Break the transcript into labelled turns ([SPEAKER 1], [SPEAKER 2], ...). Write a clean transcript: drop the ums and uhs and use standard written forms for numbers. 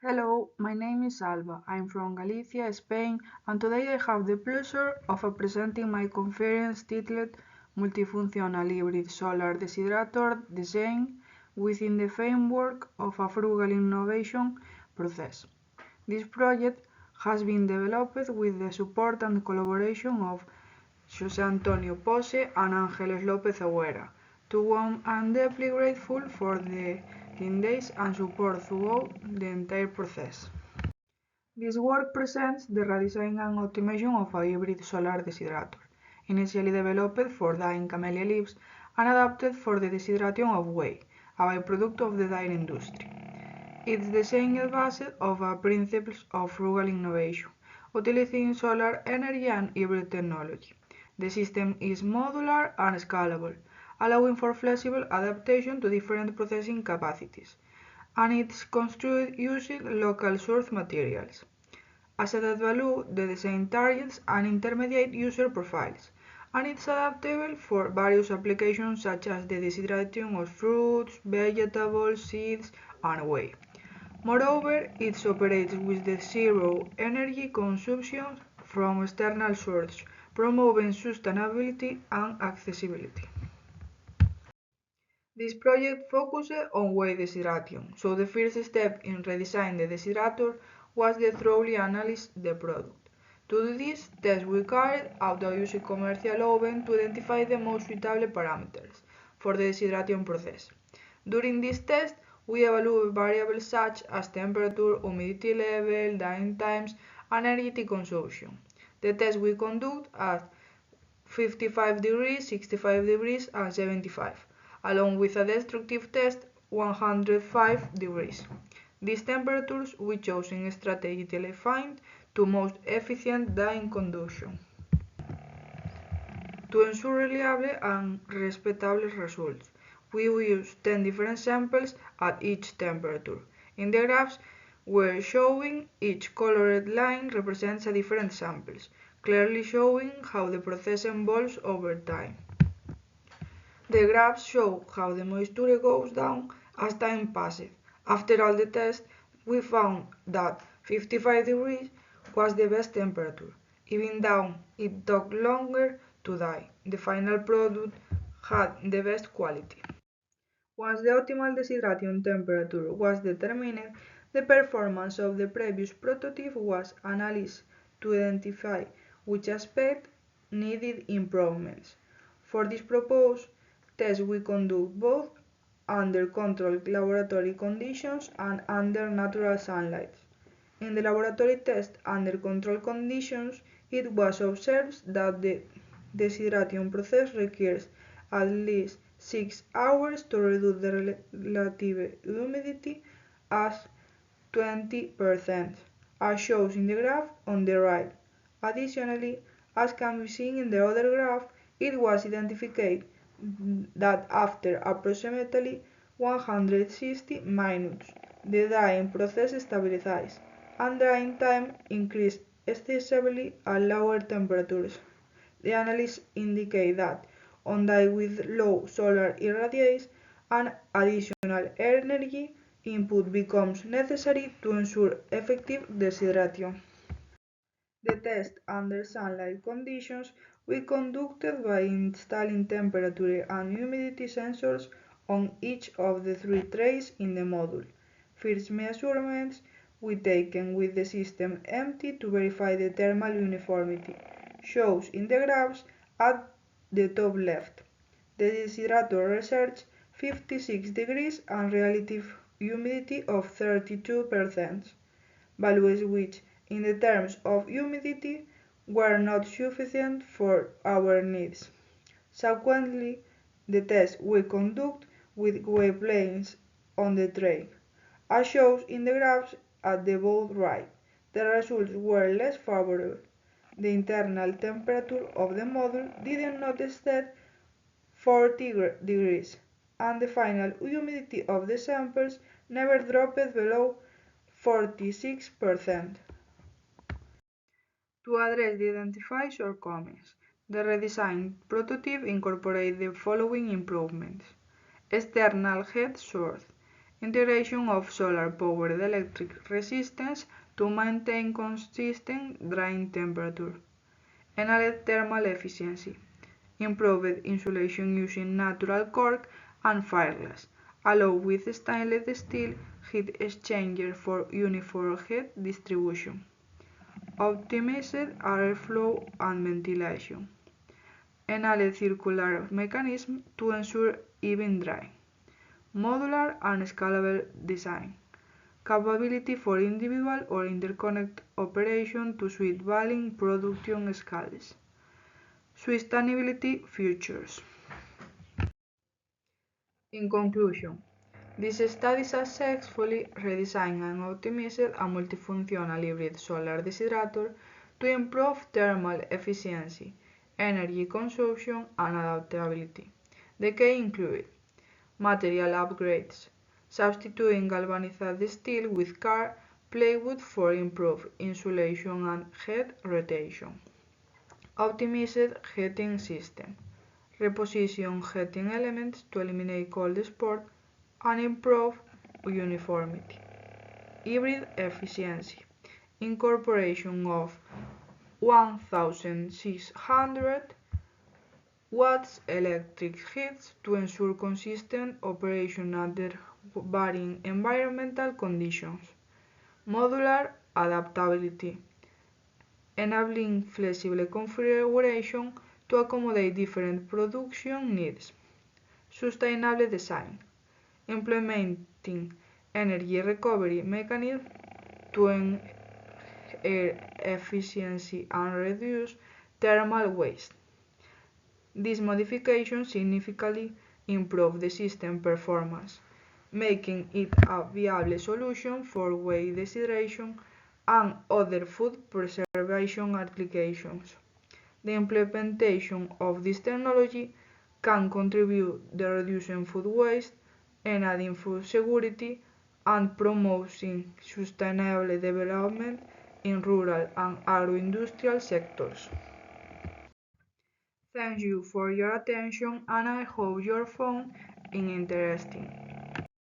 [SPEAKER 1] Hello, my name is Alba. I'm from Galicia, Spain, and today I have the pleasure of presenting my conference titled Multifunctional Hybrid Solar Desiderator Design within the framework of a frugal innovation process. This project has been developed with the support and collaboration of José Antonio Pose and Ángeles López Agüera, to whom I am deeply grateful for the 10 days and support throughout the entire process. This work presents the redesign and optimization of a hybrid solar desiderator, initially developed for dyeing camellia leaves and adapted for the desideration of whey, a byproduct of the dye industry. Its design is based on principles of frugal innovation, utilizing solar energy and hybrid technology. The system is modular and scalable, allowing for flexible adaptation to different processing capacities, and it's constructed using local source materials. As added value, the design targets and intermediate user profiles, and it's adaptable for various applications such as the desideration of fruits, vegetables, seeds, and whey. Moreover, it operates with the zero energy consumption from external sources, promoting sustainability and accessibility. This project focused on whey desideration, so the first step in redesigning the desiderator was the thoroughly analyze the product. To do this, tests we carried out using commercial oven to identify the most suitable parameters for the desideration process. During this test, we evaluate variables such as temperature, humidity level, drying times, and energy consumption. The test we conduct at 55 degrees, 65 degrees, and 75, along with a destructive test 105 degrees. These temperatures we chose strategically find to most efficient dyeing conduction to ensure reliable and respectable results. We use 10 different samples at each temperature. In the graphs we're showing each colored line represents a different sample, clearly showing how the process evolves over time. The graphs show how the moisture goes down as time passes. After all the tests, we found that 55 degrees was the best temperature, even though it took longer to dye. The final product had the best quality. Once the optimal desideration temperature was determined, the performance of the previous prototype was analyzed to identify which aspect needed improvements. For this purpose, tests we conduct both under controlled laboratory conditions and under natural sunlight. In the laboratory test under controlled conditions, it was observed that the desideration process requires at least 6 hours to reduce the relative humidity as 20%, as shown in the graph on the right. Additionally, as can be seen in the other graph, it was identified that after approximately 160 minutes, the dyeing process stabilizes, and drying time increased excessively at lower temperatures. The analysis indicate that on dye with low solar irradiance, an additional energy input becomes necessary to ensure effective desideration. The test under sunlight conditions we conducted by installing temperature and humidity sensors on each of the 3 trays in the module. First measurements we taken with the system empty to verify the thermal uniformity, shown in the graphs at the top left. The desiderator research 56 degrees and relative humidity of 32%, values which, in the terms of humidity, were not sufficient for our needs. Subsequently, the test we conduct with whey planes on the tray. As shown in the graphs at the bottom right, the results were less favorable. The internal temperature of the module did not exceed 40 degrees, and the final humidity of the samples never dropped below 46%. To address the identified shortcomings, the redesigned prototype incorporates the following improvements. External heat source. integration of solar-powered electric resistance to maintain consistent drying temperature, enhanced thermal efficiency, improved insulation using natural cork and fiberglass, along with stainless steel heat exchanger for uniform heat distribution, optimized airflow and ventilation, enhanced circular mechanism to ensure even drying, modular and scalable design, capability for individual or interconnect operation to suit varying production scales. Sustainability features. In conclusion, this study successfully redesigned and optimized a multifunctional hybrid solar dehydrator to improve thermal efficiency, energy consumption, and adaptability. The key included material upgrades, substituting galvanized steel with car plywood for improved insulation and heat retention, optimized heating system, reposition heating elements to eliminate cold spot and improve uniformity. Hybrid efficiency, incorporation of 1600 watts electric heat to ensure consistent operation under varying environmental conditions. Modular adaptability, enabling flexible configuration to accommodate different production needs. Sustainable design, implementing energy recovery mechanisms to enhance efficiency and reduce thermal waste. These modifications significantly improve the system performance, making it a viable solution for waste dehydration and other food preservation applications. The implementation of this technology can contribute to reducing food waste, enhancing food security, and promoting sustainable development in rural and agro-industrial sectors. Thank you for your attention, and I hope you found it interesting.